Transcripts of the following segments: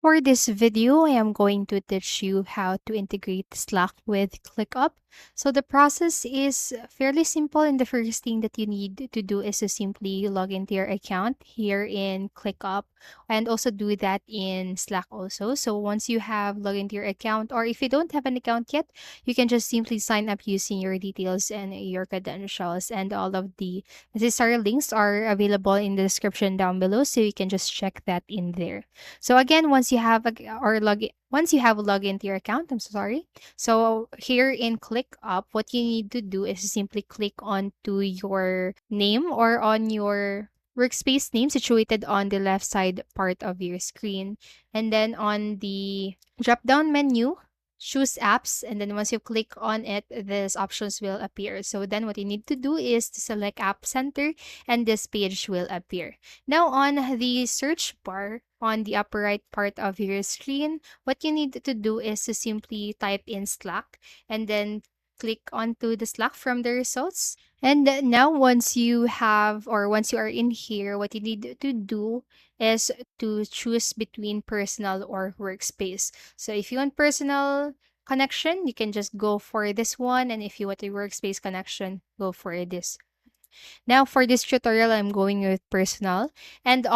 For this video, I am going to teach you how to integrate Slack with ClickUp. So the process is fairly simple, and the first thing that you need to do is to simply log into your account here in ClickUp and also do that in Slack also. So once you have logged into your account, or if you don't have an account yet, you can just simply sign up using your details and your credentials, and all of the necessary links are available in the description down below, so you can just check that in there. So again, once you have logged into your account, I'm so sorry. So here in ClickUp, what you need to do is simply click on to your name or on your workspace name situated on the left side part of your screen. And then on the drop down menu, choose apps, and then once you click on it, these options will appear. So then what you need to do is to select App Center, and this page will appear. Now on the search bar on the upper right part of your screen, what you need to do is to simply type in Slack and then click onto the Slack from the results. And now once you are in here, what you need to do is to choose between personal or workspace. So if you want personal connection, you can just go for this one, and if you want a workspace connection, go for this. Now for this tutorial, I'm going with personal. And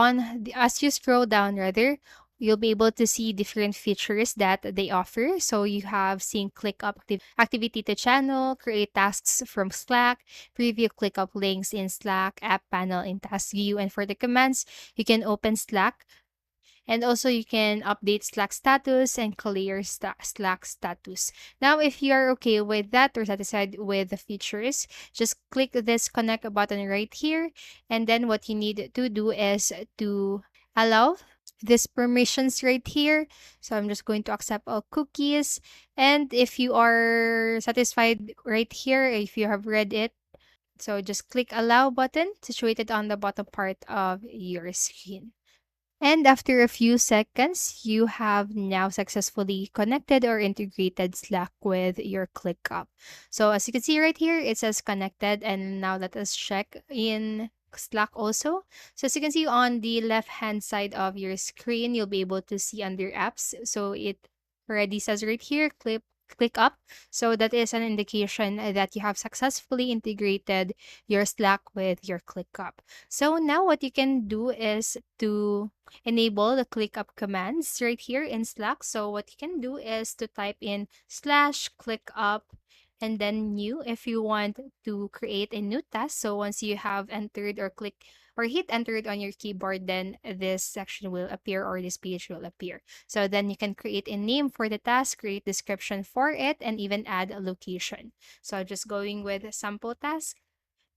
as you scroll down rather, you'll be able to see different features that they offer. So you have sync ClickUp activity to channel, create tasks from Slack, preview ClickUp links in Slack, app panel in task view. And for the commands, you can open Slack, and also you can update Slack status and clear Slack status. Now, if you are okay with that or satisfied with the features, just click this connect button right here. And then what you need to do is to allow this permissions right here. So I'm just going to accept all cookies. And if you are satisfied right here, if you have read it, so just click allow button situated on the bottom part of your screen. And after a few seconds, you have now successfully connected or integrated Slack with your ClickUp. So as you can see right here, it says connected. And now let us check in Slack also. So as you can see on the left-hand side of your screen, you'll be able to see under apps. So it already says right here, ClickUp. So that is an indication that you have successfully integrated your Slack with your ClickUp. So now what you can do is to enable the ClickUp commands right here in Slack. So what you can do is to type in /ClickUp and then new if you want to create a new task. So once you have entered or click or hit entered on your keyboard, then this section will appear or this page will appear. So then you can create a name for the task, create description for it, and even add a location. So I'm just going with a sample task.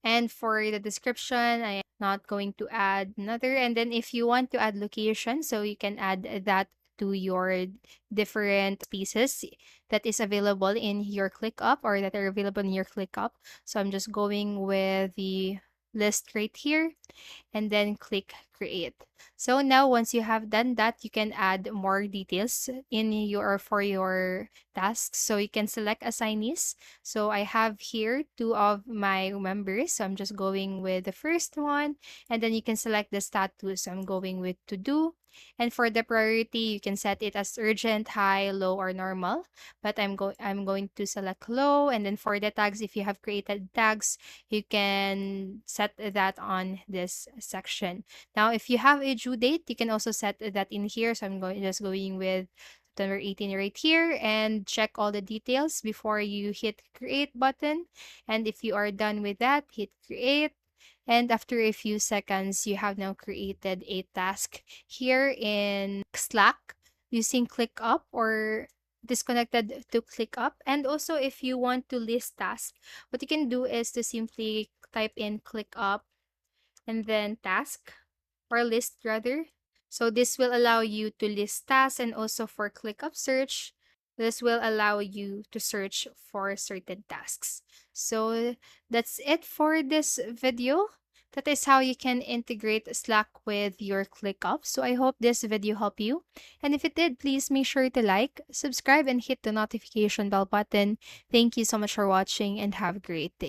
And for the description, I am not going to add another. And then if you want to add location, so you can add that to your different pieces that is available in your ClickUp or that are available in your ClickUp. So I'm just going with the list right here and then click create. So now once you have done that, you can add more details in your for your tasks. So you can select assignees. So I have here two of my members. So I'm just going with the first one, and then you can select the status. So I'm going with to do. And for the priority, you can set it as urgent, high, low, or normal. But I'm going to select low. And then for the tags, if you have created tags, you can set that on this section. Now, if you have a due date, you can also set that in here. So I'm going with September 18 right here, and check all the details before you hit create button. And if you are done with that, hit create. And after a few seconds, you have now created a task here in Slack using ClickUp or disconnected to ClickUp. And also, if you want to list tasks, what you can do is to simply type in ClickUp and then task or list rather. So this will allow you to list tasks, and also for ClickUp search, this will allow you to search for certain tasks. So that's it for this video. That is how you can integrate Slack with your ClickUp. So I hope this video helped you. And if it did, please make sure to like, subscribe, and hit the notification bell button. Thank you so much for watching and have a great day.